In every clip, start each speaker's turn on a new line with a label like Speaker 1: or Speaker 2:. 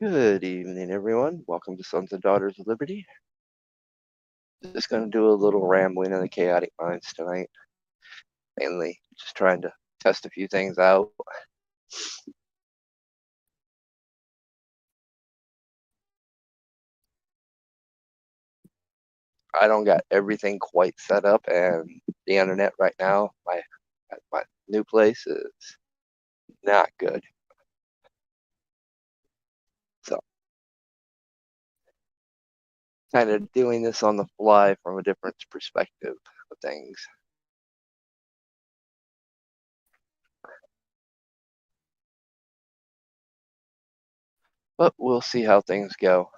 Speaker 1: Good evening, everyone. Welcome to Sons and Daughters of Liberty. Just going to do a little rambling in the chaotic minds tonight. Mainly just trying to test a few things out. I don't got everything quite set up, and the internet right now, my new place is not good. So, kind of doing this on the fly from a different perspective of things. But we'll see how things go.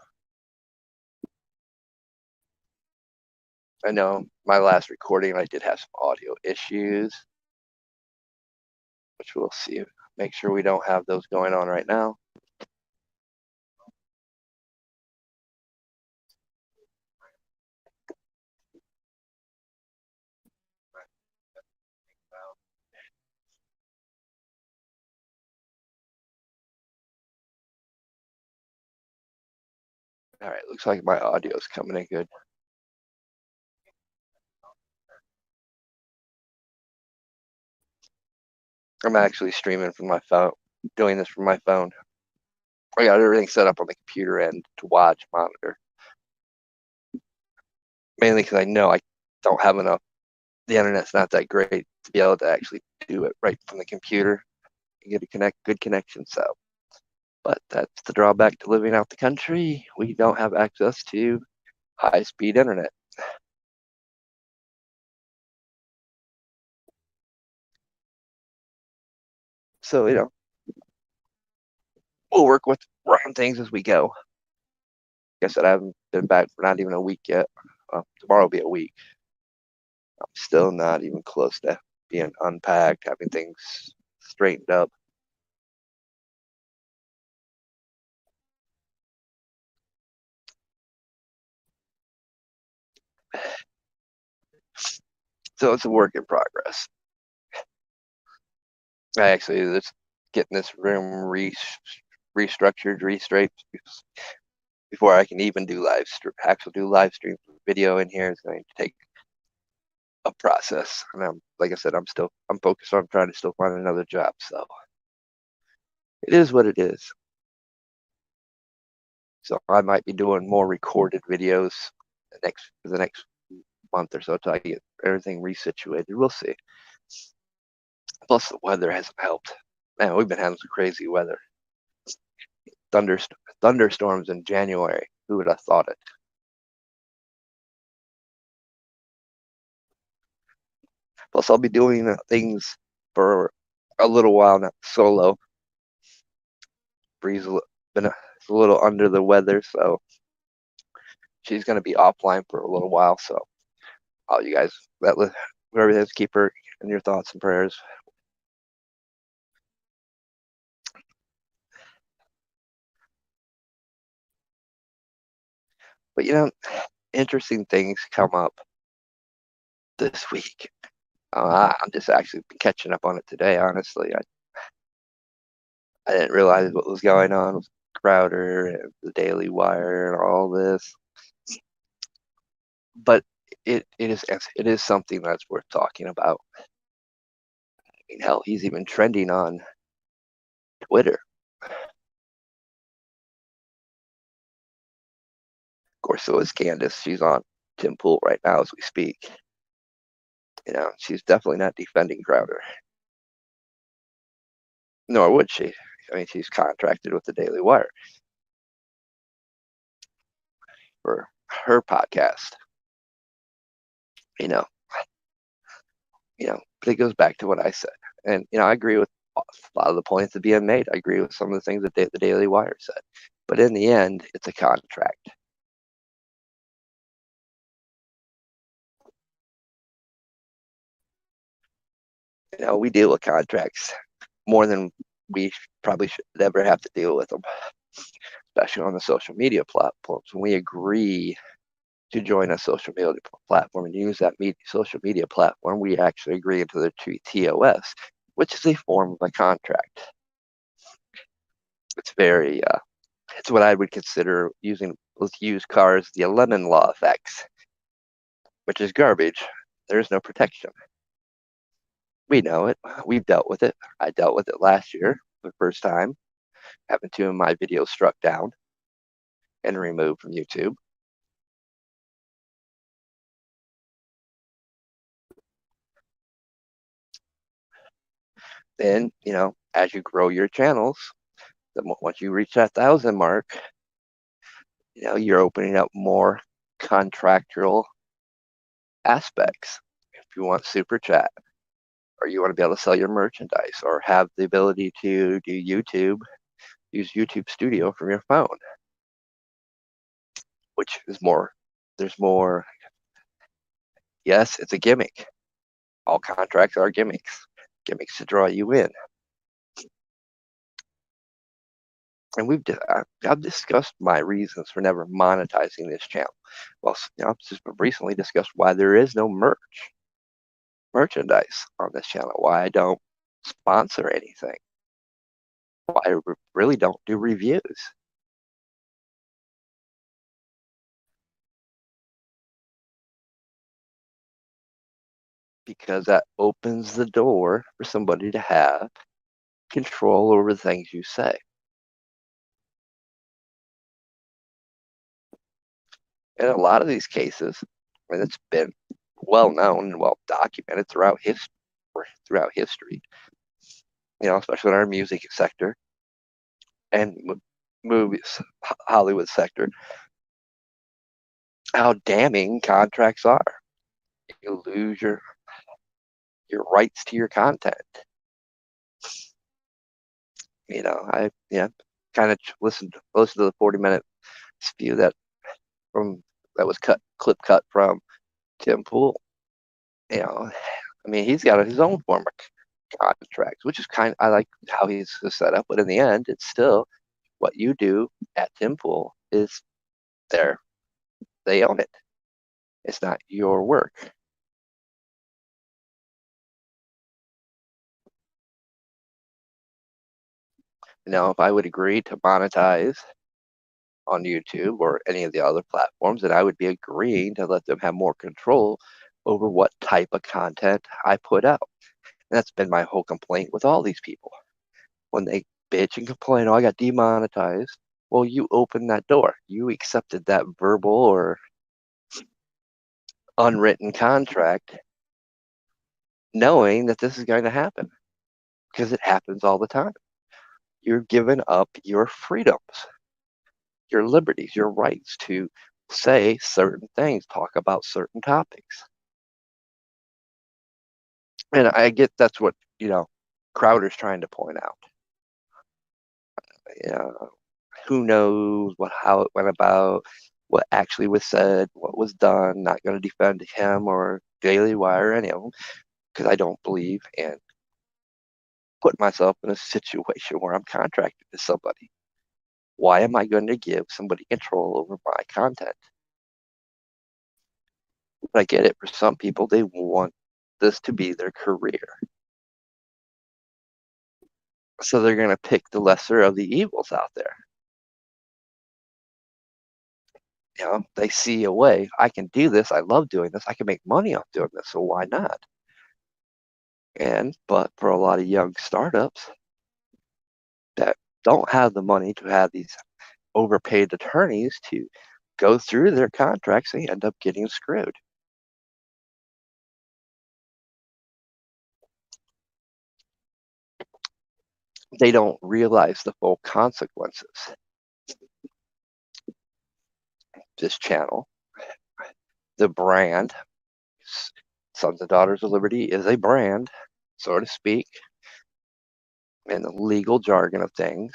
Speaker 1: I know my last recording, I did have some audio issues, which we'll see. Make sure we don't have those going on right now. All right, looks like my audio is coming in good. I'm actually streaming from my phone, doing this from my phone. I got everything set up on the computer end to watch, monitor. Mainly because I know I don't have enough. The internet's not that great to be able to actually do it right from the computer and get a good connection. So, but that's the drawback to living out the country. We don't have access to high-speed internet. So, we'll work with around things as we go. Like I said, I haven't been back for not even a week yet. Tomorrow will be a week. I'm still not even close to being unpacked, having things straightened up. So it's a work in progress. I actually just getting this room restructured, restraight before I can even do live stream video in here is going to take a process. And like I said, I'm focused on trying to still find another job. So it is what it is. So I might be doing more recorded videos for the next month or so until I get everything resituated. We'll see. Plus, the weather hasn't helped. Man, we've been having some crazy weather. Thunderstorms in January. Who would have thought it? Plus, I'll be doing things for a little while now, solo. Bree's been a little under the weather, so she's going to be offline for a little while. So, all you guys, whoever it is, keep her in your thoughts and prayers. But interesting things come up this week. I'm just actually catching up on it today. Honestly, I didn't realize what was going on with Crowder and the Daily Wire and all this. But it is something that's worth talking about. I mean, hell, he's even trending on Twitter. Of course, so is Candace. She's on Tim Pool right now as we speak. She's definitely not defending Crowder. Nor would she. I mean, she's contracted with the Daily Wire for her podcast. You know, but it goes back to what I said. And, I agree with a lot of the points that are being made. I agree with some of the things that the Daily Wire said. But in the end, it's a contract. We deal with contracts more than we probably should ever have to deal with them, especially on the social media platforms. When we agree to join a social media platform and use that social media platform, we actually agree into the TOS, which is a form of a contract. It's very It's what I would consider using with used cars, the lemon law effects, which is garbage. There's no protection. We know it. We've dealt with it. I dealt with it last year for the first time, having two of my videos struck down and removed from YouTube. Then, as you grow your channels, once you reach that 1,000 mark, you're opening up more contractual aspects. If you want super chat, or you want to be able to sell your merchandise, or have the ability to do YouTube, use YouTube Studio from your phone, which is more, there's more. Yes, it's a gimmick. All contracts are gimmicks to draw you in. And I've discussed my reasons for never monetizing this channel. Well, I've just recently discussed why there is no merchandise on this channel, why I don't sponsor anything, why I really don't do reviews. Because that opens the door for somebody to have control over the things you say. In a lot of these cases, it's been well known and well documented throughout history, especially in our music sector and movies, Hollywood sector, how damning contracts are. You lose your rights to your content. I kind of listened to the 40-minute spew that was clip cut from Tim Pool. He's got his own form of contracts, which is I like how he's set up, but in the end, it's still what you do at Tim Pool is they own it. It's not your work. Now, if I would agree to monetize on YouTube or any of the other platforms, then I would be agreeing to let them have more control over what type of content I put out. And that's been my whole complaint with all these people. When they bitch and complain, oh, I got demonetized. Well, you opened that door. You accepted that verbal or unwritten contract knowing that this is going to happen, because it happens all the time. You're giving up your freedoms, your liberties, your rights to say certain things, talk about certain topics. And I get that's what, Crowder's trying to point out. Who knows how it went about, what actually was said, what was done. Not going to defend him or Daily Wire or any of them, because I don't believe in put myself in a situation where I'm contracted to somebody. Why am I going to give somebody control over my content? But I get it. For some people, they want this to be their career. So they're going to pick the lesser of the evils out there. They see a way. I can do this. I love doing this. I can make money off doing this. So why not? But for a lot of young startups that don't have the money to have these overpaid attorneys to go through their contracts, they end up getting screwed. They don't realize the full consequences. This channel, the brand, Sons and Daughters of Liberty, is a brand, so to speak, in the legal jargon of things,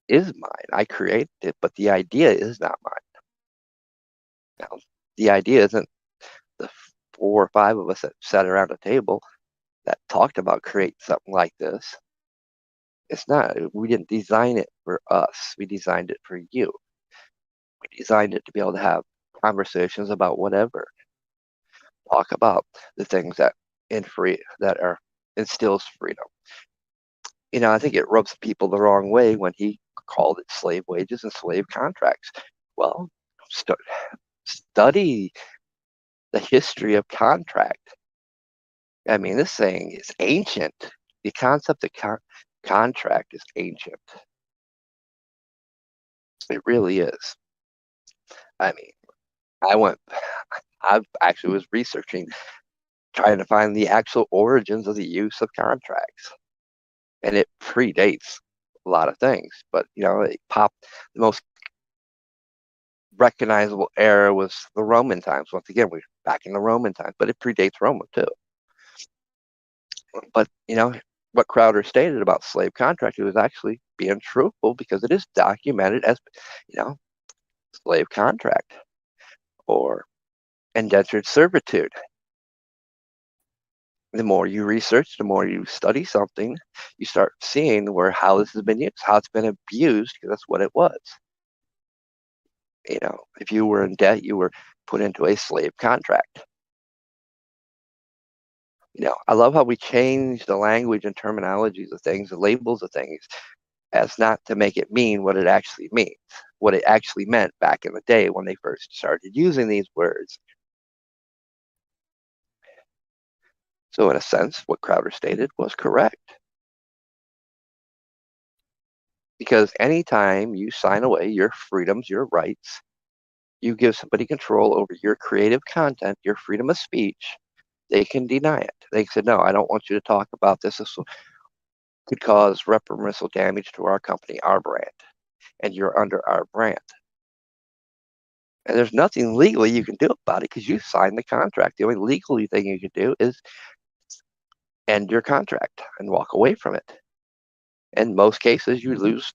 Speaker 1: is mine. I created it, but the idea is not mine. Now, the idea isn't the 4 or 5 of us that sat around a table that talked about creating something like this. It's not. We didn't design it for us. We designed it for you. We designed it to be able to have conversations about whatever. Talk about the things that instills freedom. I think it rubs people the wrong way when he called it slave wages and slave contracts. Well, study the history of contract. I mean, this thing is ancient. The concept of contract is ancient. It really is. I mean, I actually was researching, trying to find the actual origins of the use of contracts. And it predates a lot of things, but it popped. The most recognizable era was the Roman times. Once again, we're back in the Roman times, but it predates Rome too. But what Crowder stated about slave contract, it was actually being truthful because it is documented as slave contract or indentured servitude. The more you research, the more you study something, you start seeing how this has been used, how it's been abused, because that's what it was. If you were in debt, you were put into a slave contract. I love how we change the language and terminologies of things, the labels of things, as not to make it mean what it actually means, what it actually meant back in the day when they first started using these words. So in a sense, what Crowder stated was correct. Because anytime you sign away your freedoms, your rights, you give somebody control over your creative content, your freedom of speech, they can deny it. They said, no, I don't want you to talk about this. This could cause reprimandal damage to our company, our brand, and you're under our brand. And there's nothing legally you can do about it because you signed the contract. The only legal thing you can do is end your contract and walk away from it. In most cases, you lose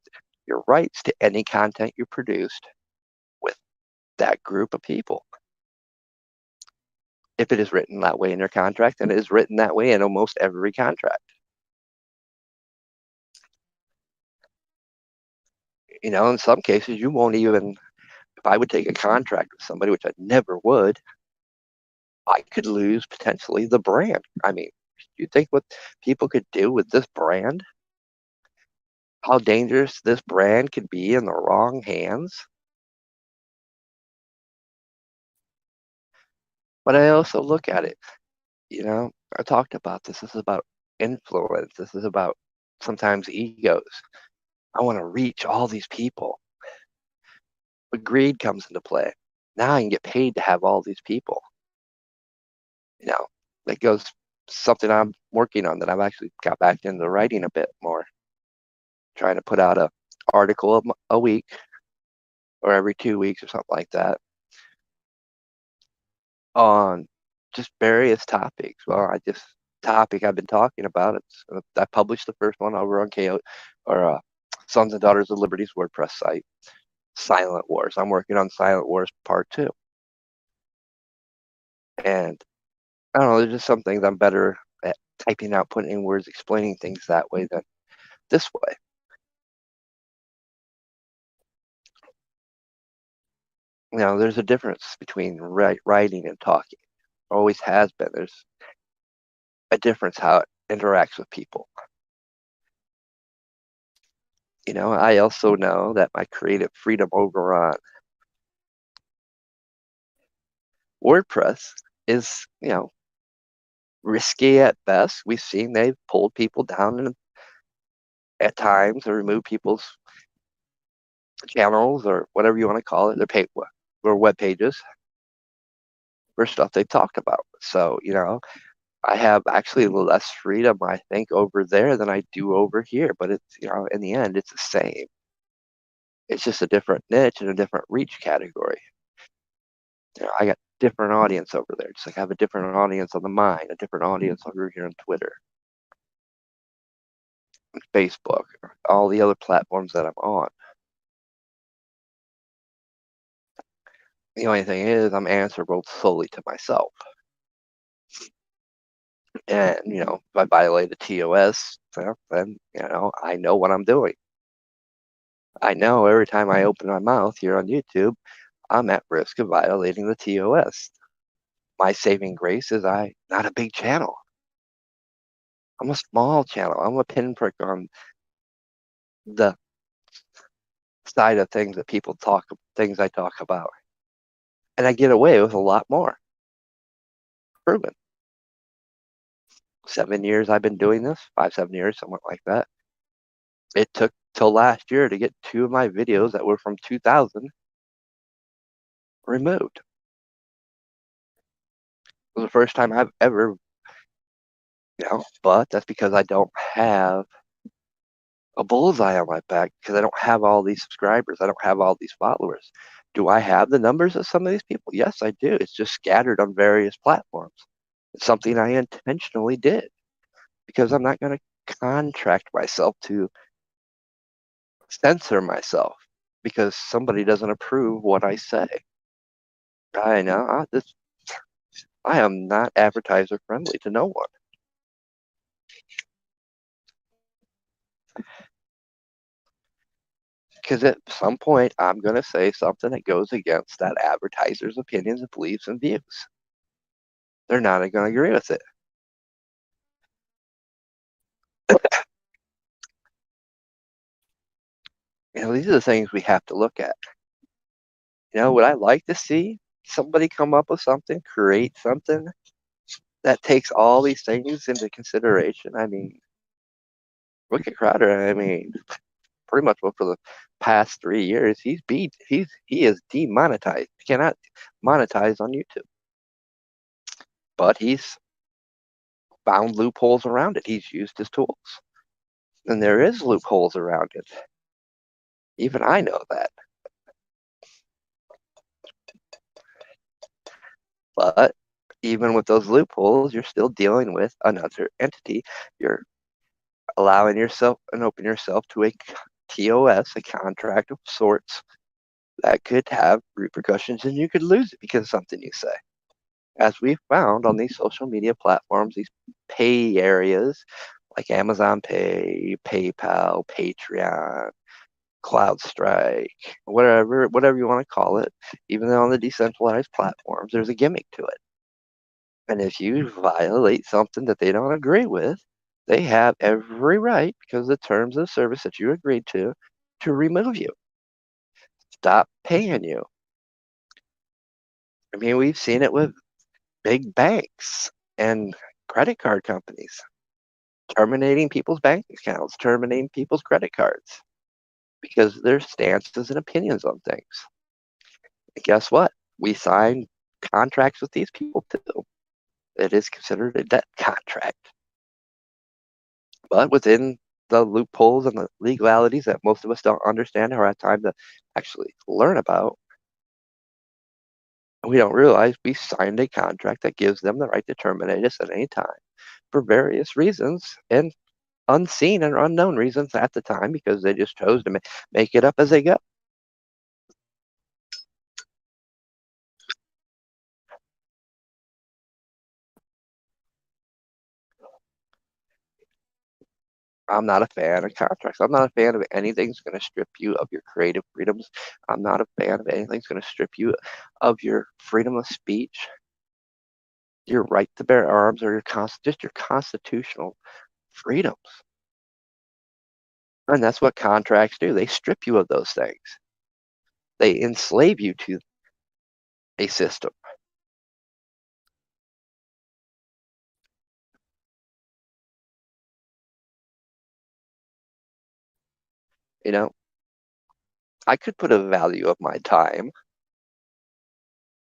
Speaker 1: your rights to any content you produced with that group of people. If it is written that way in your contract, and it is written that way in almost every contract. In some cases, you won't even, if I would take a contract with somebody, which I never would, I could lose potentially the brand. I mean, you think what people could do with this brand? How dangerous this brand could be in the wrong hands? But I also look at it, I talked about this. This is about influence. This is about sometimes egos. I want to reach all these people. But greed comes into play. Now I can get paid to have all these people. That goes something I'm working on, that I've actually got back into writing a bit more. Trying to put out a article a week or every 2 weeks or something like that on just various topics. Well, topic I've been talking about. I published the first one over on KO or Sons and Daughters of Liberty's WordPress site. Silent Wars. I'm working on Silent Wars Part 2. And I don't know, there's just some things I'm better at typing out, putting in words, explaining things that way than this way. There's a difference between writing and talking. Always has been. There's a difference how it interacts with people. I also know that my creative freedom over on WordPress is, risky at best. We've seen they've pulled people down at times or removed people's channels or whatever you want to call it, their web pages for stuff they talked about. So, I have actually less freedom, I think, over there than I do over here. But it's, in the end, it's the same. It's just a different niche and a different reach category. I got different audience over there. Just like I have a different audience on the Mind, a different audience over here on Twitter, Facebook, all the other platforms that I'm on. The only thing is I'm answerable solely to myself. And, if I violate a TOS, then, I know what I'm doing. I know every time I open my mouth here on YouTube, I'm at risk of violating the TOS. My saving grace is I'm not a big channel. I'm a small channel. I'm a pinprick on the side of things that things I talk about. And I get away with a lot more. Proven. 7 years I've been doing this, 5, 7 years, something like that. It took till last year to get 2 of my videos that were from 2000 removed. It was the first time I've ever, but that's because I don't have a bullseye on my back because I don't have all these subscribers. I don't have all these followers. Do I have the numbers of some of these people? Yes, I do. It's just scattered on various platforms. It's something I intentionally did because I'm not going to contract myself to censor myself because somebody doesn't approve what I say. I know I am not advertiser friendly to no one. Because at some point, I'm going to say something that goes against that advertiser's opinions and beliefs and views. They're not going to agree with it. These are the things we have to look at. Would I like to see somebody come up with something, create something that takes all these things into consideration? I mean, look at Crowder. I mean, pretty much for the past 3 years, he is demonetized. He cannot monetize on YouTube, but he's found loopholes around it. He's used his tools, and there is loopholes around it. Even I know that. But even with those loopholes, you're still dealing with another entity. You're allowing yourself and open yourself to a TOS, a contract of sorts that could have repercussions, and you could lose it because of something you say. As we've found on these social media platforms, these pay areas like Amazon Pay, PayPal, Patreon, CloudStrike, whatever you want to call it, even on the decentralized platforms, there's a gimmick to it. And if you violate something that they don't agree with, they have every right, because of the terms of service that you agreed to remove you, stop paying you. I mean, we've seen it with big banks and credit card companies terminating people's bank accounts, terminating people's credit cards because their stances and opinions on things. And guess what? We sign contracts with these people too. It is considered a debt contract. But within the loopholes and the legalities that most of us don't understand or have time to actually learn about, we don't realize we signed a contract that gives them the right to terminate us at any time for various reasons and unseen and unknown reasons at the time because they just chose to make it up as they go. I'm not a fan of contracts. I'm not a fan of anything that's going to strip you of your creative freedoms. I'm not a fan of anything that's going to strip you of your freedom of speech, your right to bear arms, or just your constitutional freedoms. And that's what contracts do. They strip you of those things. They enslave you to a system. You know, I could put a value of my time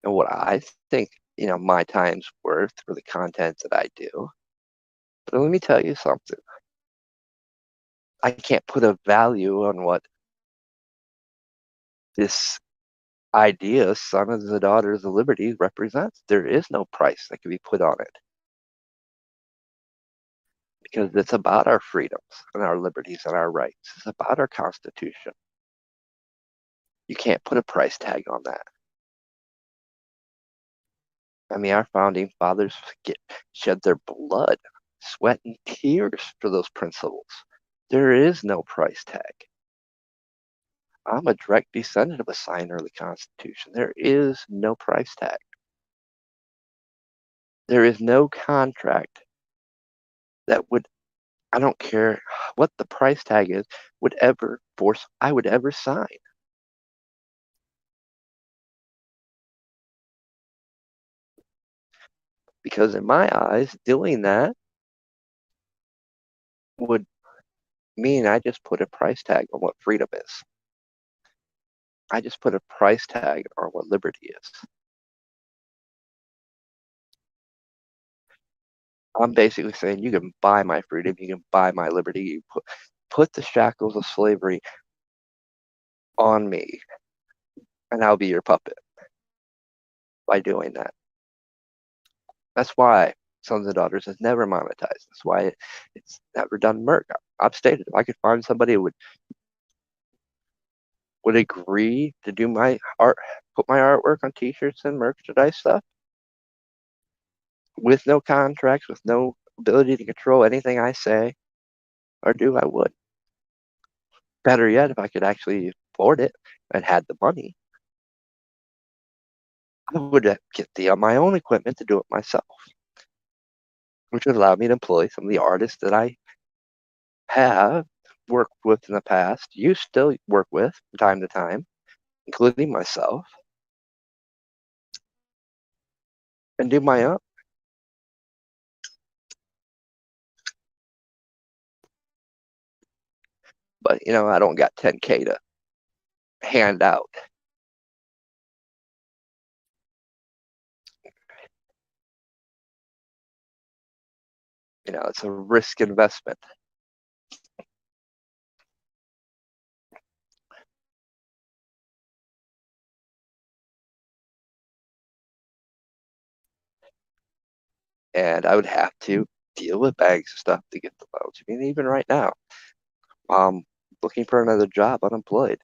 Speaker 1: and what I think, my time's worth for the content that I do. But let me tell you something. I can't put a value on what this idea, Sons and Daughters of Liberty, represents. There is no price that can be put on it because it's about our freedoms and our liberties and our rights. It's about our Constitution. You can't put a price tag on that. I mean, our founding fathers shed their blood, sweat, and tears for those principles. There is no price tag. I'm a direct descendant of a signer of the Constitution. There is no price tag. There is no contract that would I don't care what the price tag is, would ever force I would ever sign. Because in my eyes, doing that would mean I just put a price tag on what freedom is. I just put a price tag on what liberty is. I'm basically saying you can buy my freedom, you can buy my liberty. You put the shackles of slavery on me, and I'll be your puppet by doing that. That's why Sons and Daughters has never monetized. That's why it's never done merch. I've stated if I could find somebody who would agree to do my art, put my artwork on T-shirts and merchandise stuff with no contracts, with no ability to control anything I say or do, I would. Better yet, if I could actually afford it and had the money, I would get my own equipment to do it myself, which would allow me to employ some of the artists that I have worked with in the past, you still work with from time to time, including myself, and do my own. But, I don't got 10K to hand out. It's a risk investment. And I would have to deal with bags of stuff to get the loans. I mean, even right now, looking for another job, unemployed.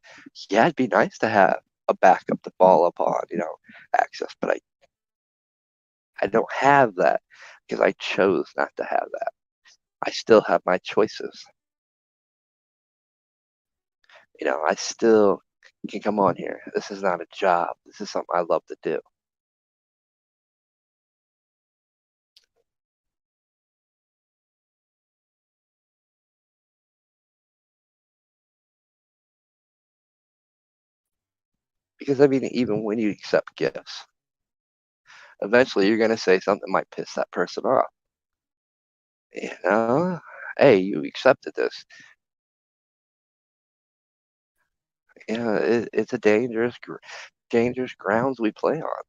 Speaker 1: Yeah, it'd be nice to have a backup to fall upon, access, but I don't have that because I chose not to have that. I still have my choices. I still can come on here. This is not a job. This is something I love to do. Because I mean, even when you accept gifts, eventually you're going to say something that might piss that person off. You know, hey, you accepted this. It's a dangerous grounds we play on.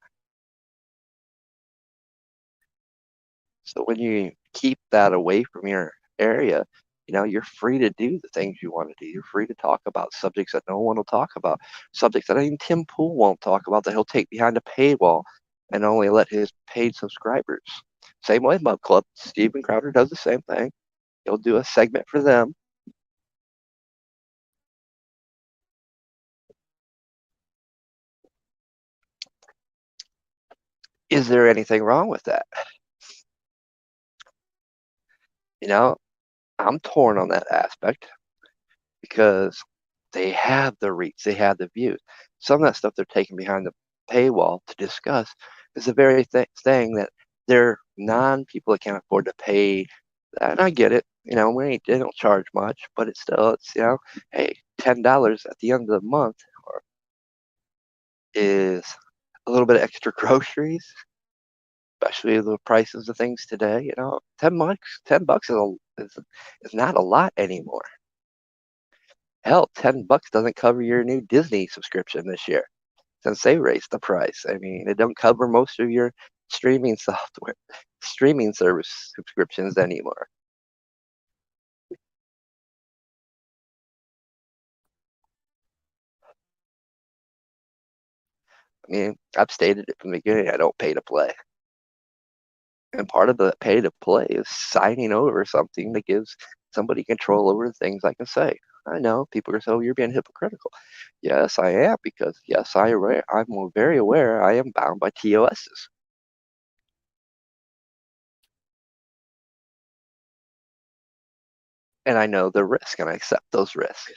Speaker 1: So when you keep that away from your area, you're free to do the things you want to do. You're free to talk about subjects that no one will talk about, subjects that even Tim Pool won't talk about, that he'll take behind a paywall and only let his paid subscribers. Same way Mug Club. Steven Crowder does the same thing. He'll do a segment for them. Is there anything wrong with that? You know, I'm torn on that aspect because they have the reach, they have the views. Some of that stuff they're taking behind the paywall to discuss is the very thing that they're non-people that can't afford to pay. And I get it, they don't charge much, but it's hey, $10 at the end of the month is a little bit of extra groceries, especially the prices of things today. 10 bucks is not a lot anymore. Hell, $10 doesn't cover your new Disney subscription this year since they raised the price. I mean, it don't cover most of your streaming service subscriptions anymore. I mean, I've stated it from the beginning, I don't pay to play. And part of the pay to play is signing over something that gives somebody control over the things I can say. I know people are saying, oh, you're being hypocritical. Yes, I am, because yes, I'm very aware I am bound by TOSs. And I know the risk and I accept those risks.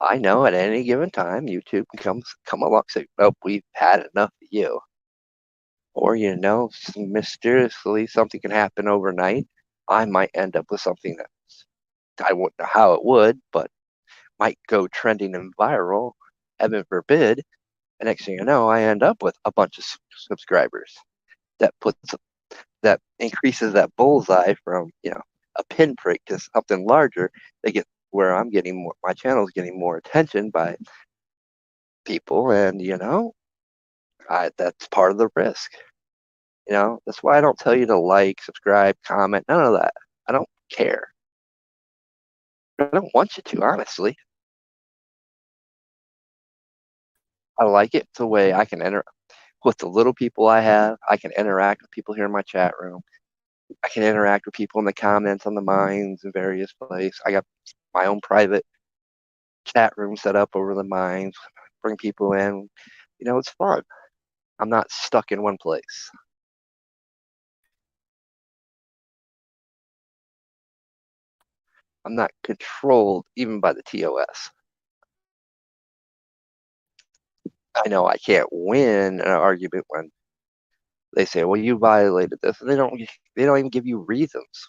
Speaker 1: I know at any given time YouTube can come along and say, "Nope, we've had enough of you." Or mysteriously something can happen overnight I might end up with something that I wouldn't know how it would, but might go trending and viral, heaven forbid. And next thing you know, I end up with a bunch of subscribers. That puts that increases that bullseye from a pinprick to something larger. They get where I'm getting more, my channel's getting more attention by people, and that's part of the risk. That's why I don't tell you to like, subscribe, comment, none of that. I don't care. I don't want you to, honestly. I like it the way I can enter with the little people I have. I can interact with people here in my chat room. I can interact with people in the comments on the mines in various places. I got my own private chat room set up over the mines, bring people in. It's fun. I'm not stuck in one place. I'm not controlled even by the TOS. I know I can't win an argument when they say, "Well, you violated this," and they don't even give you reasons.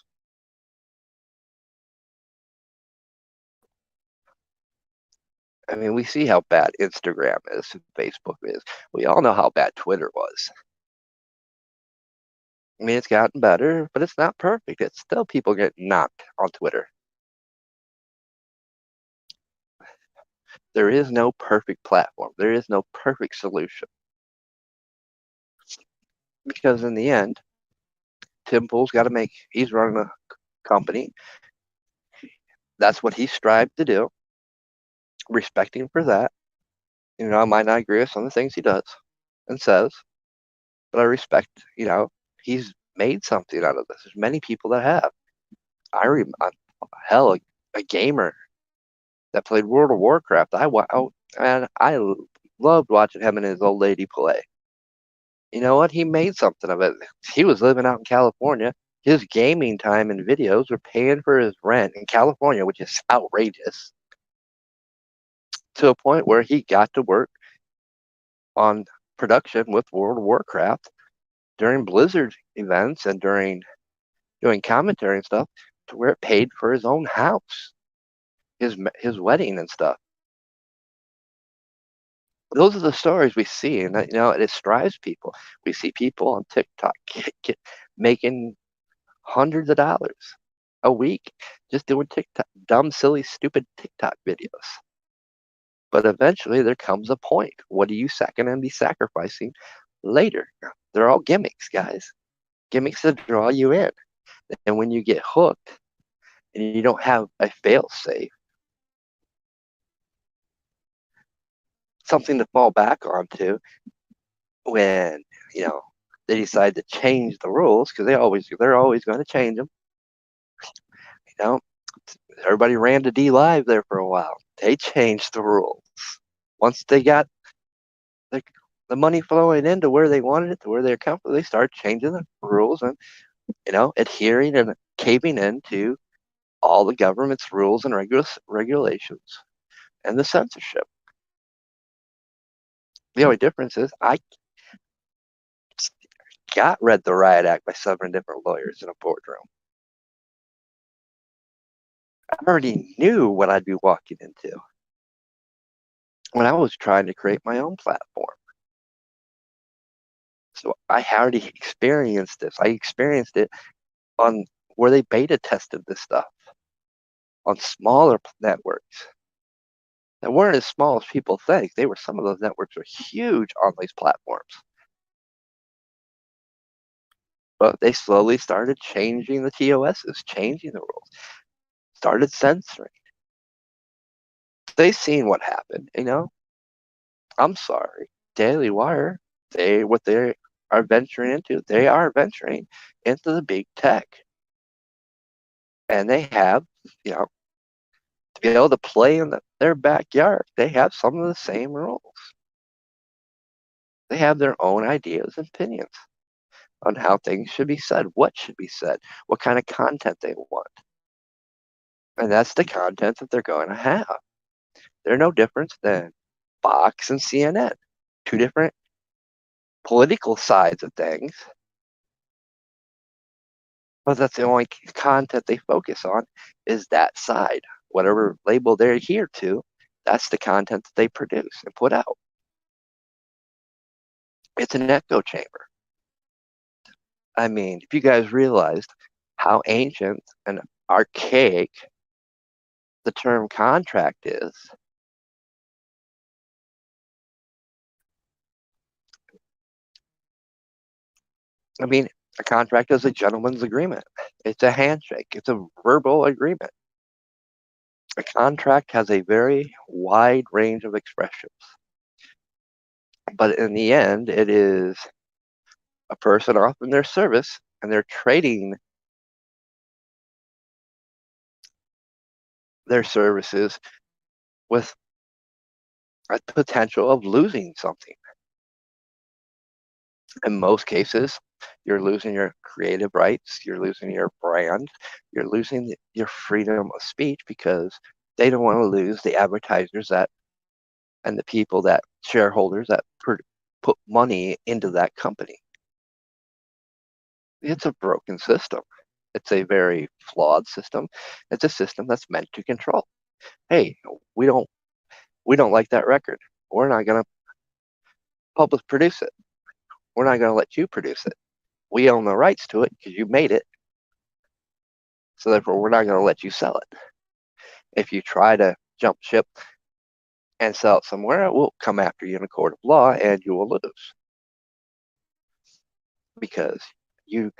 Speaker 1: I mean, we see how bad Instagram is, and Facebook is. We all know how bad Twitter was. I mean, it's gotten better, but it's not perfect. It's still people get knocked on Twitter. There is no perfect platform. There is no perfect solution. Because in the end, Tim Pool's got to he's running a company. That's what he strived to do. Respect him for that. I might not agree with some of the things he does and says, but I respect, he's made something out of this. There's many people that have. Hell, a gamer that played World of Warcraft. I loved watching him and his old lady play. You know what? He made something of it. He was living out in California. His gaming time and videos were paying for his rent in California, which is outrageous, to a point where he got to work on production with World of Warcraft during Blizzard events and during doing commentary and stuff, to where it paid for his own house, his wedding and stuff. Those are the stories we see, and it strives people. We see people on TikTok making hundreds of dollars a week just doing TikTok, dumb, silly, stupid TikTok videos. But eventually there comes a point. What are you going to be sacrificing later? They're all gimmicks, guys. Gimmicks to draw you in. And when you get hooked and you don't have a fail safe, something to fall back onto when, they decide to change the rules, because they're always going to change them. Everybody ran to D Live there for a while. They changed the rules. Once they got the money flowing into where they wanted it, to where they're comfortable, they started changing the rules and, adhering and caving into all the government's rules and regulations and the censorship. The only difference is I read the Riot Act by 7 different lawyers in a boardroom. I already knew what I'd be walking into when I was trying to create my own platform. So I already experienced this. I experienced it on where they beta tested this stuff on smaller networks that weren't as small as people think. Some of those networks were huge on these platforms. But they slowly started changing the TOSs, changing the rules, started censoring. They seen what happened, I'm sorry. Daily Wire, what they are venturing into, they are venturing into the big tech. And they have, to be able to play in their backyard, they have some of the same rules. They have their own ideas and opinions on how things should be said, what should be said, what kind of content they want. And that's the content that they're going to have. They're no different than Fox and CNN, two different political sides of things, But that's the only content they focus on is that side. Whatever label they adhere to, that's the content that they produce and put out. It's an echo chamber. I mean, if you guys realized how ancient and archaic the term contract is, I mean, a contract is a gentleman's agreement. It's a handshake. It's a verbal agreement. A contract has a very wide range of expressions. But in the end, it is a person offering their service and they're trading their services with a potential of losing something. In most cases, you're losing your creative rights, you're losing your brand, you're losing your freedom of speech because they don't want to lose the advertisers that and the people that shareholders that put money into that company. It's a broken system. It's a very flawed system. It's a system that's meant to control. Hey, we don't like that record. We're not going to public produce it. We're not going to let you produce it. We own the rights to it because you made it. So therefore, we're not going to let you sell it. If you try to jump ship and sell it somewhere, we'll come after you in a court of law and you will lose. Because you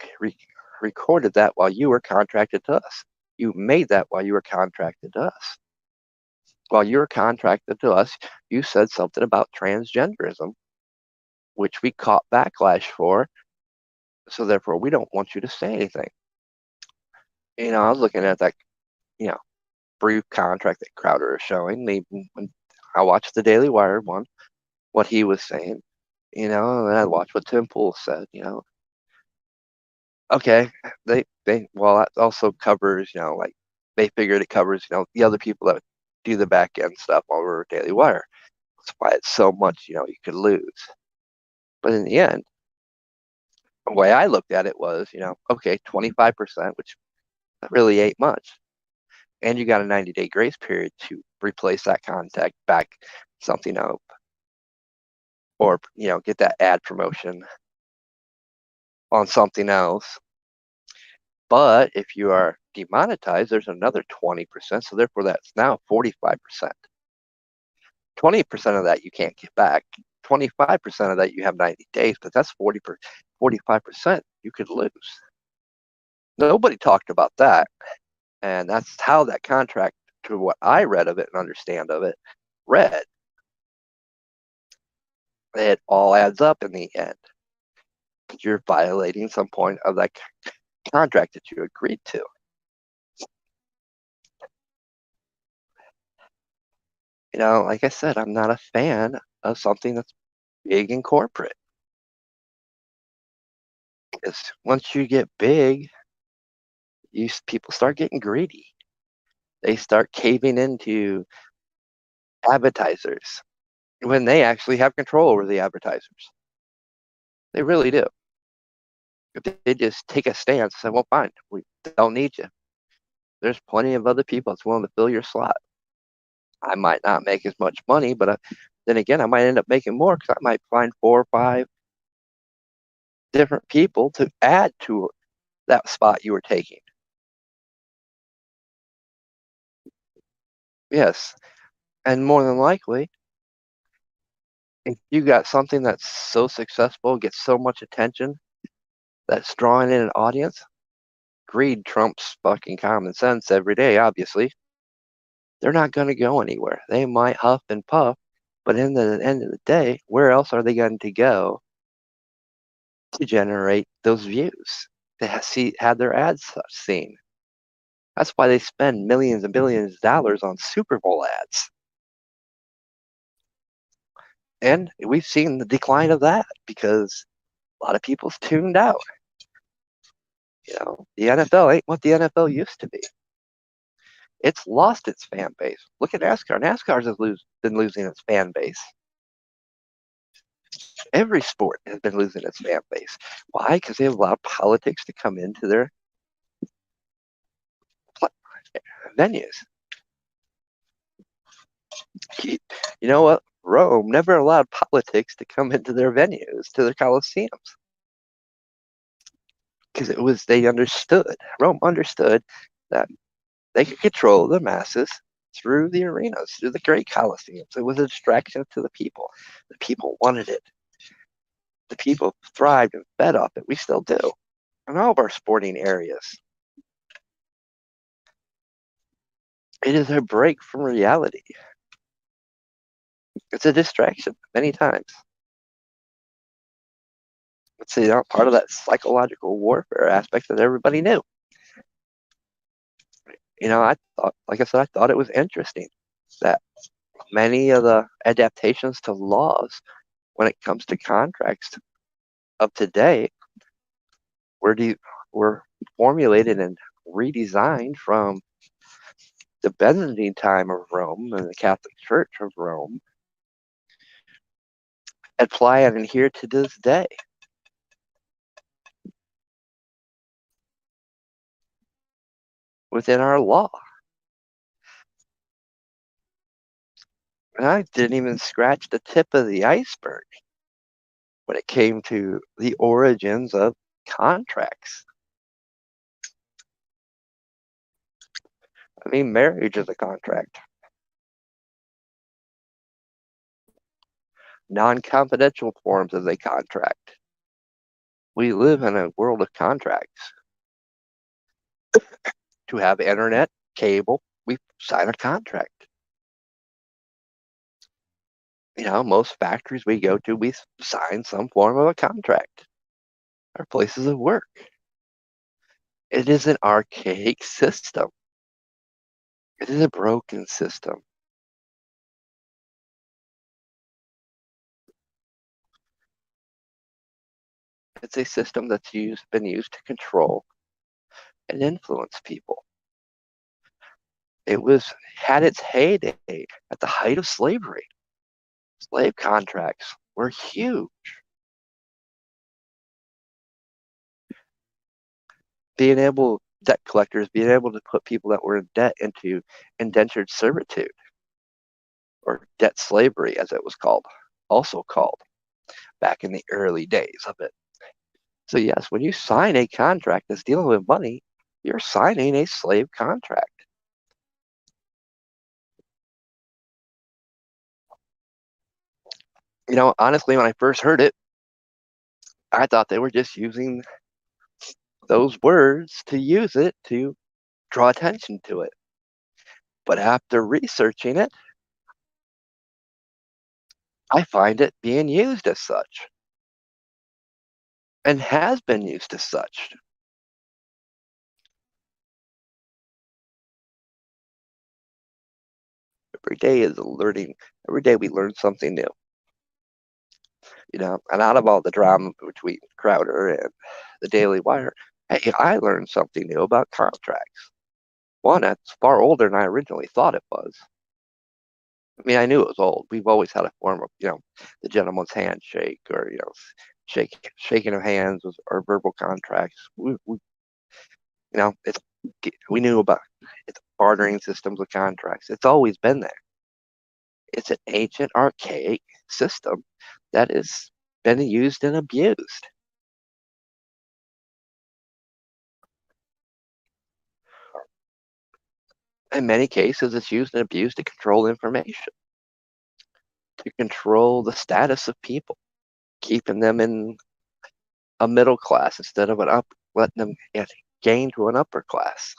Speaker 1: recorded that while you were contracted to us. You made that while you were contracted to us. While you were contracted to us, you said something about transgenderism, which we caught backlash for. So therefore, we don't want you to say anything. I was looking at that, brief contract that Crowder is showing. I watched the Daily Wire one, what he was saying, and I watched what Tim Pool said, Okay, well, that also covers, like they figured it covers, the other people that do the back end stuff over Daily Wire. That's why it's so much, you could lose. But in the end, the way I looked at it was, okay, 25%, which really ain't much. And you got a 90-day grace period to replace that contact back something up or, get that ad promotion on something else. But if you are demonetized, there's another 20%. So therefore, that's now 45%. 20% of that you can't get back. 25% of that you have 90 days, but that's 45% you could lose. Nobody talked about that. And that's how that contract, to what I read of it and understand of it, read. It all adds up in the end. You're violating some point of that contract that you agreed to. Like I said, I'm not a fan of something that's big and corporate. Because once you get big, people start getting greedy. They start caving into advertisers when they actually have control over the advertisers. They really do. If they just take a stance and say, well, fine, we don't need you. There's plenty of other people that's willing to fill your slot. I might not make as much money, but then again, I might end up making more because I might find 4 or 5 different people to add to that spot you were taking. Yes. And more than likely, if you got something that's so successful, gets so much attention, that's drawing in an audience, greed trumps fucking common sense every day, obviously. They're not going to go anywhere. They might huff and puff, but in the end of the day, where else are they going to go to generate those views, to have their ads seen? That's why they spend millions and billions of dollars on Super Bowl ads. And we've seen the decline of that because a lot of people's tuned out. The NFL ain't what the NFL used to be. It's lost its fan base. Look at NASCAR. NASCAR has been losing its fan base. Every sport has been losing its fan base. Why? Because they have allowed politics to come into their venues. You know what? Rome never allowed politics to come into their venues, to their coliseums, because they understood. Rome understood that they could control the masses through the arenas, through the great coliseums. It was a distraction to the people. The people wanted it. The people thrived and fed off it. We still do in all of our sporting areas. It is a break from reality. It's a distraction many times. It's part of that psychological warfare aspect that everybody knew. I thought, like I said, I thought it was interesting that many of the adaptations to laws when it comes to contracts of today were, were formulated and redesigned from the Byzantine time of Rome and the Catholic Church of Rome, apply and adhere to this day. Within our law. And I didn't even scratch the tip of the iceberg when it came to the origins of contracts. I mean, marriage is a contract. Non-confidential forms of a contract. We live in a world of contracts. To have internet, cable, we sign a contract. Most factories we go to, we sign some form of a contract. Our places of work. It is an archaic system. It is a broken system. It's a system that's been used to control and influence people. It had its heyday at the height of slavery. Slave contracts were huge. Debt collectors being able to put people that were in debt into indentured servitude, or debt slavery, as it was also called back in the early days of it. So yes, when you sign a contract that's dealing with money, you're signing a slave contract. Honestly, when I first heard it, I thought they were just using those words to use it to draw attention to it. But after researching it, I find it being used as such and has been used as such. Every day is learning. Every day we learn something new. And out of all the drama between Crowder and the Daily Wire, hey, I learned something new about contracts. One that's far older than I originally thought it was. I mean, I knew it was old. We've always had a form of, the gentleman's handshake, or shaking of hands or verbal contracts. It's we knew about it's bartering systems of contracts. It's always been there. It's an ancient, archaic system that has been used and abused. In many cases, it's used and abused to control information, to control the status of people, keeping them in a middle class instead of letting them gain to an upper class.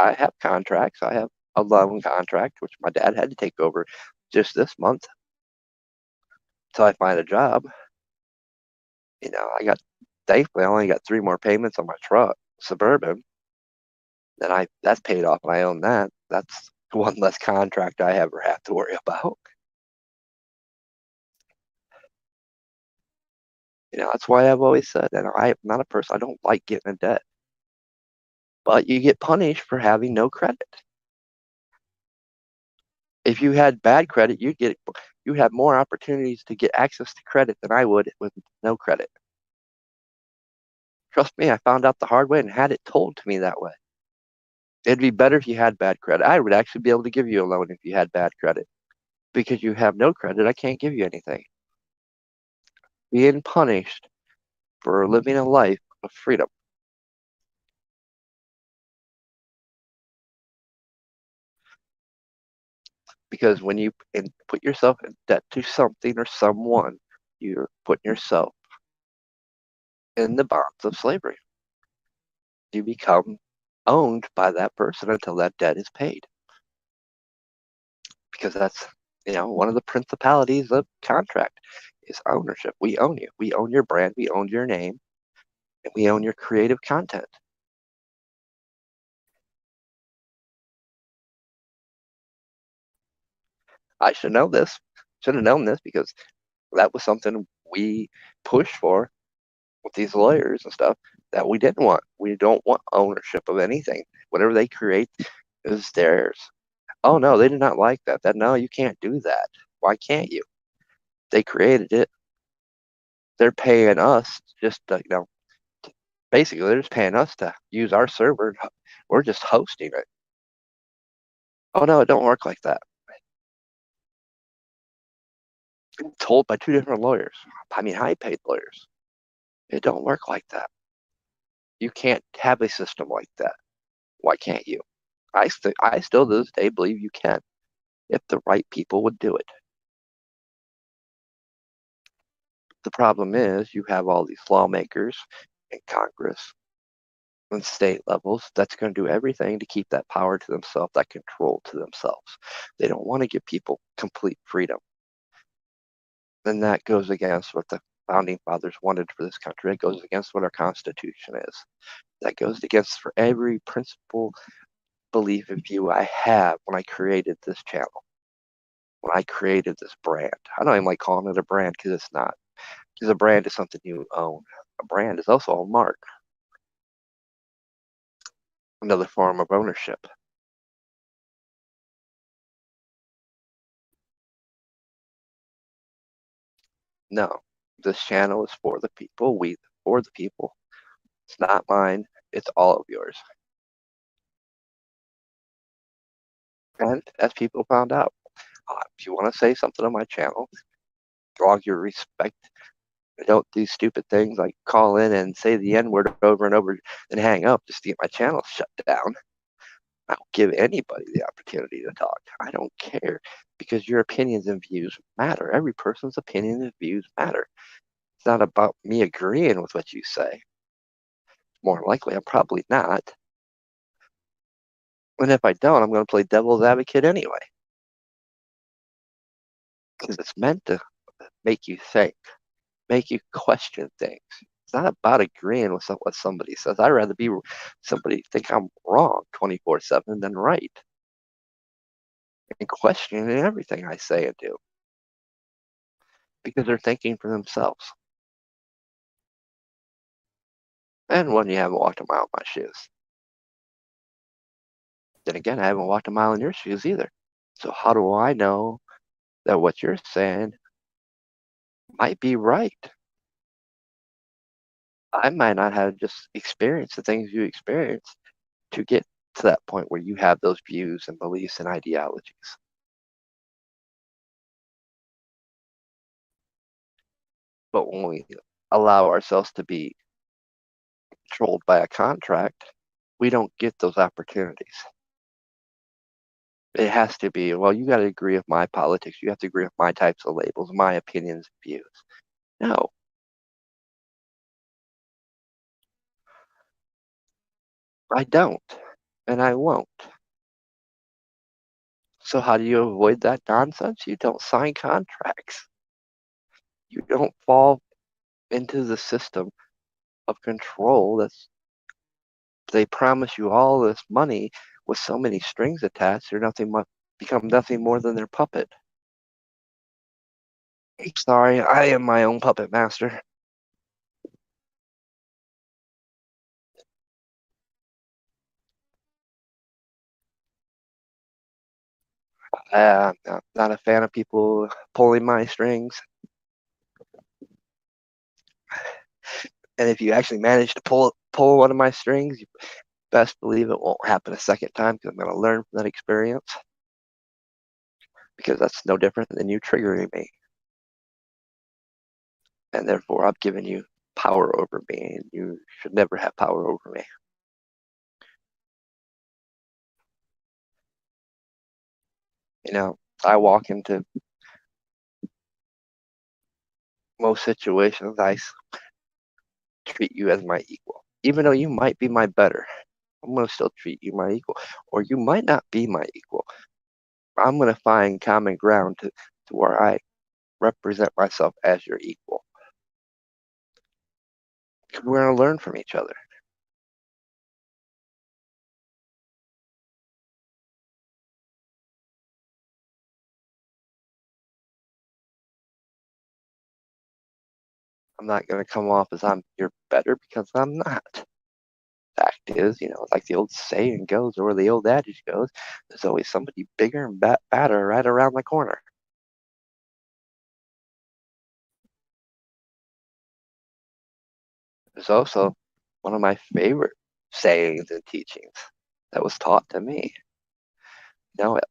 Speaker 1: I have contracts. I have a loan contract, which my dad had to take over just this month until I find a job. Thankfully, I only got 3 more payments on my truck, Suburban. Then that's paid off and I own that. That's one less contract I ever have to worry about. That's why I've always said that I'm not a person, I don't like getting in debt. But you get punished for having no credit. If you had bad credit, you have more opportunities to get access to credit than I would with no credit. Trust me, I found out the hard way and had it told to me that way. It'd be better if you had bad credit. I would actually be able to give you a loan if you had bad credit. Because you have no credit, I can't give you anything. Being punished for living a life of freedom. Because when you put yourself in debt to something or someone, you're putting yourself in the bonds of slavery. You become owned by that person until that debt is paid. Because that's, one of the principalities of contract is ownership. We own you. We own your brand. We own your name. And we own your creative content. I should know this. Should have known this because that was something we pushed for with these lawyers and stuff that we didn't want. We don't want ownership of anything. Whatever they create is theirs. Oh no, they did not like that. No, you can't do that. Why can't you? They created it. They're paying us just to, basically they're just paying us to use our server. We're just hosting it. Oh no, it don't work like that. I'm told by two different lawyers. I mean, high paid lawyers. It don't work like that. You can't have a system like that. Why can't you? I still to this day believe you can if the right people would do it. The problem is you have all these lawmakers in Congress and state levels that's going to do everything to keep that power to themselves, that control to themselves. They don't want to give people complete freedom. Then that goes against what the founding fathers wanted for this country. It goes against what our Constitution is. That goes against for every principle, belief, and view I have when I created this channel, when I created this brand. I don't even like calling it a brand because it's not. Because a brand is something you own. A brand is also a mark, another form of ownership. No, this channel is for the people, we for the people. It's not mine, it's all of yours. And as people found out, if you want to say something on my channel, draw your respect. Don't do stupid things like call in and say the N word over and over and hang up just to get my channel shut down. I don't give anybody the opportunity to talk. I don't care because your opinions and views matter. Every person's opinion and views matter. It's not about me agreeing with what you say. More likely, I'm probably not. And if I don't, I'm going to play devil's advocate anyway. Because it's meant to make you think, make you question things. It's not about agreeing with what somebody says. I'd rather be somebody think I'm wrong 24/7 than right and questioning everything I say and do because they're thinking for themselves. And when you haven't walked a mile in my shoes, then again, I haven't walked a mile in your shoes either. So how do I know that what you're saying might be right? I might not have just experienced the things you experienced to get to that point where you have those views and beliefs and ideologies. But when we allow ourselves to be controlled by a contract, we don't get those opportunities. It has to be, well, you got to agree with my politics. You have to agree with my types of labels, my opinions, views. No, I don't. And I won't. So how do you avoid that nonsense? You don't sign contracts. You don't fall into the system of control that's they promise you all this money with so many strings attached, they're nothing but become nothing more than their puppet. Sorry, I am my own puppet master. I'm not a fan of people pulling my strings. And if you actually manage to pull one of my strings, you best believe it won't happen a second time because I'm going to learn from that experience. Because that's no different than you triggering me. And therefore, I've given you power over me, and you should never have power over me. You know, I walk into most situations, I treat you as my equal. Even though you might be my better, I'm going to still treat you my equal. Or you might not be my equal. I'm going to find common ground to where I represent myself as your equal. We're going to learn from each other. I'm not going to come off as you're better because I'm not. Fact is, like the old saying goes, or the old adage goes, there's always somebody bigger and badder right around the corner. There's also one of my favorite sayings and teachings that was taught to me. At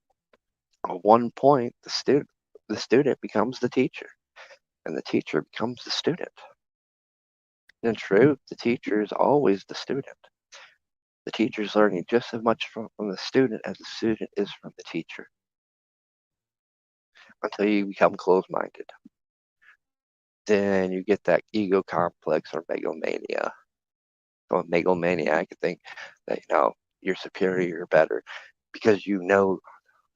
Speaker 1: one point, the student becomes the teacher, and the teacher becomes the student. In truth, the teacher is always the student. The teacher is learning just as much from the student as the student is from the teacher until you become closed-minded. Then you get that ego complex or megalomania. So a megalomaniac could think that, you're superior, you're better, because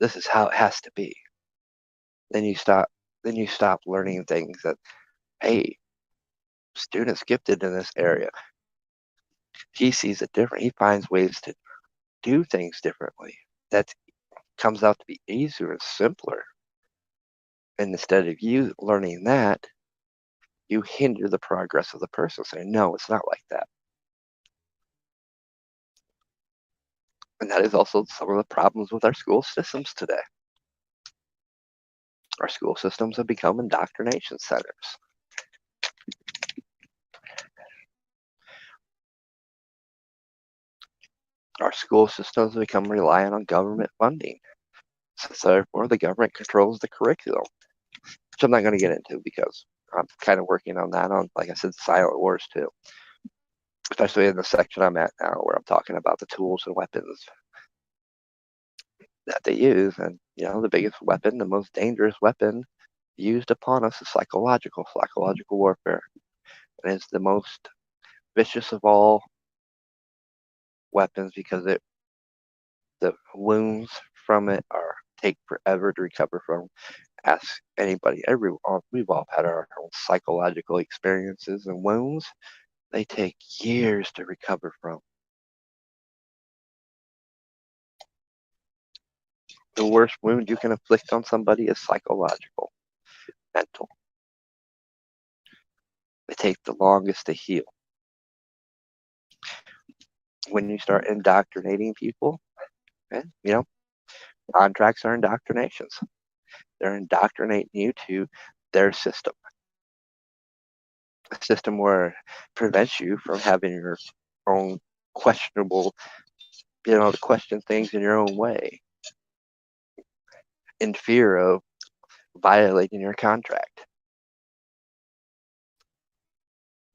Speaker 1: this is how it has to be. Then you stop learning things that, hey, student's gifted in this area. He sees it different. He finds ways to do things differently. That comes out to be easier and simpler. And instead of you learning that, you hinder the progress of the person, saying, no, it's not like that. And that is also some of the problems with our school systems today. Our school systems have become indoctrination centers. Our school systems have become reliant on government funding. So therefore, the government controls the curriculum, which I'm not going to get into because I'm kind of working on that like I said, silent wars too, especially in the section I'm at now where I'm talking about the tools and weapons that they use. And, the biggest weapon, the most dangerous weapon used upon us is psychological warfare. And it's the most vicious of all weapons because the wounds from it take forever to recover from. Ask anybody. We've all had our own psychological experiences and wounds. They take years to recover from. The worst wound you can inflict on somebody is psychological, mental. They take the longest to heal. When you start indoctrinating people, and contracts are indoctrinations. They're indoctrinating you to their system. A system where it prevents you from having your own questionable, to question things in your own way in fear of violating your contract.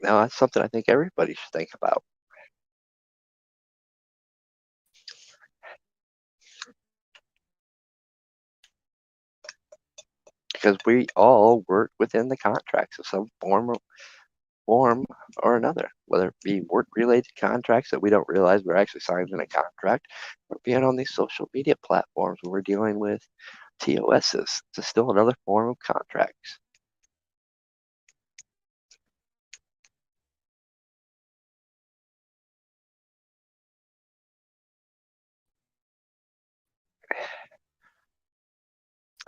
Speaker 1: Now, that's something I think everybody should think about. Because we all work within the contracts of some form or another, whether it be work-related contracts that we don't realize we're actually signing a contract, or being on these social media platforms where we're dealing with TOSs. It's still another form of contracts.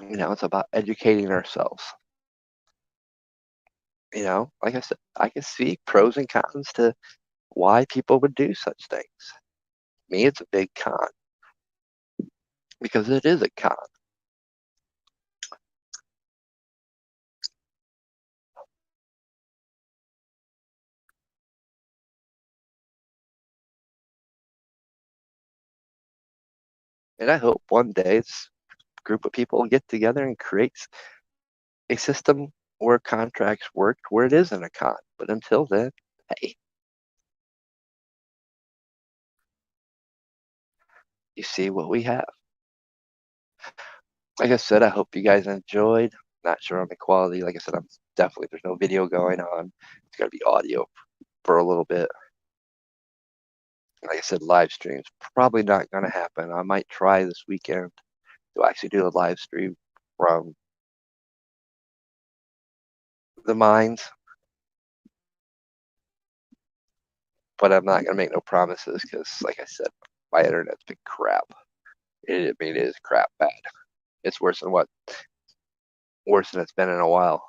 Speaker 1: It's about educating ourselves. Like I said, I can see pros and cons to why people would do such things. Me, it's a big con because it is a con. And I hope one day this group of people get together and create a system where contracts work where it isn't a con. But until then, hey, you see what we have. Like I said, I hope you guys enjoyed. Not sure on the quality. Like I said, I'm definitely there's no video going on. It's gonna be audio for a little bit. Like I said, live streams probably not gonna happen. I might try this weekend to actually do a live stream from the mines, but I'm not gonna make no promises because, like I said, my internet's been crap. I mean, it is crap bad. It's worse than it's been in a while.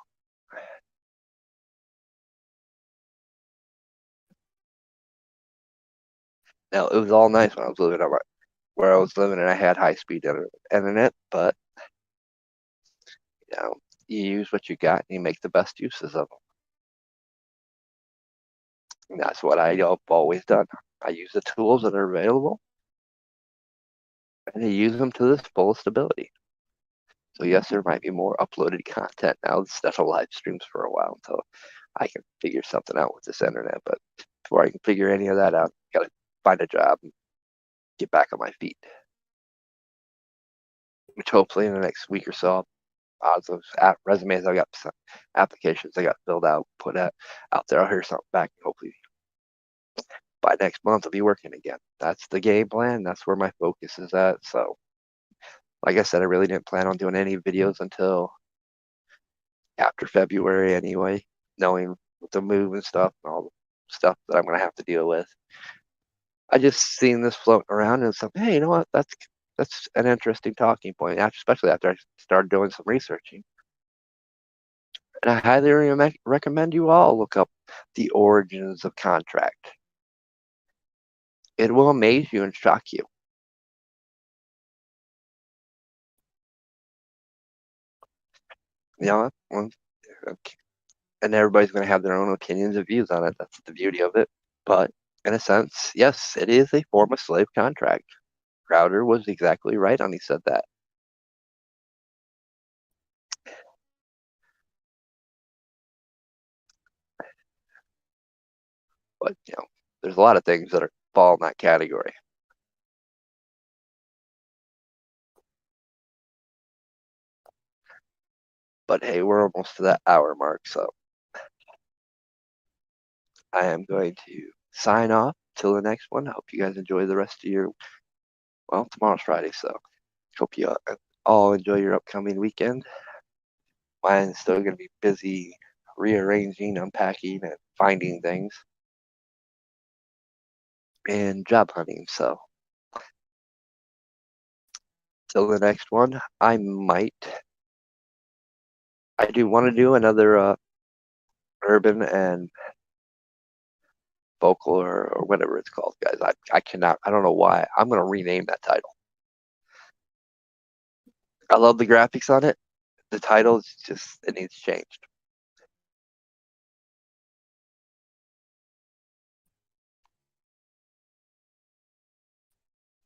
Speaker 1: Now it was all nice when I was living on where I was living and I had high speed internet, but you know, you use what you got and you make the best uses of them. And that's what I've always done. I use the tools that are available and I use them to the fullest ability. So yes, there might be more uploaded content now instead of live streams for a while until I can figure something out with this internet. But before I can figure any of that out, I gotta find a job and get back on my feet. Which hopefully in the next week or so, those resumes I got, applications I got filled out, put out there. I'll hear something back. Hopefully by next month I'll be working again. That's the game plan. That's where my focus is at. So, like I said, I really didn't plan on doing any videos until after February anyway, knowing with the move and stuff and all the stuff that I'm gonna have to deal with. I just seen this floating around and something. Hey, you know what? That's an interesting talking point, especially after I started doing some researching. And I highly recommend you all look up the origins of contract. It will amaze you and shock you. You know, and everybody's going to have their own opinions and views on it. That's the beauty of it. But in a sense, yes, it is a form of slave contract. Crowder was exactly right when he said that. But there's a lot of things that fall in that category. But hey, we're almost to that hour mark, so I am going to sign off till the next one. I hope you guys enjoy the rest of your. Well, tomorrow's Friday, so hope you all enjoy your upcoming weekend. Mine's still going to be busy rearranging, unpacking, and finding things and job hunting. So till the next one, I do want to do another urban and vocal or whatever it's called, guys. I cannot, I don't know why. I'm going to rename that title. I love the graphics on it. The title is just, it needs changed.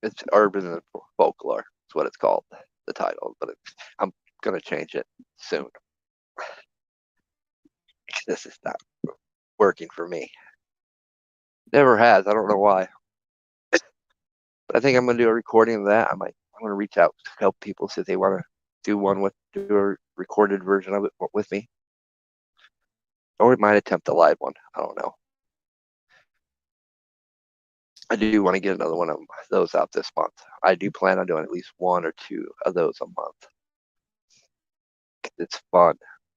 Speaker 1: It's urban and folklore. That's what it's called, the title. But I'm going to change it soon. This is not working for me. Never has. I don't know why. But I think I'm going to do a recording of that. I'm going to reach out to help people see if they want to do a recorded version of it with me. Or we might attempt a live one. I don't know. I do want to get another one of those out this month. I do plan on doing at least one or two of those a month. It's fun.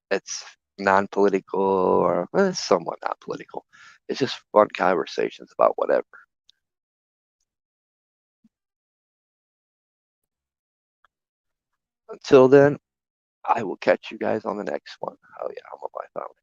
Speaker 1: It's non-political or it's somewhat not political. It's just fun conversations about whatever. Until then, I will catch you guys on the next one. Oh yeah, I'm on my phone.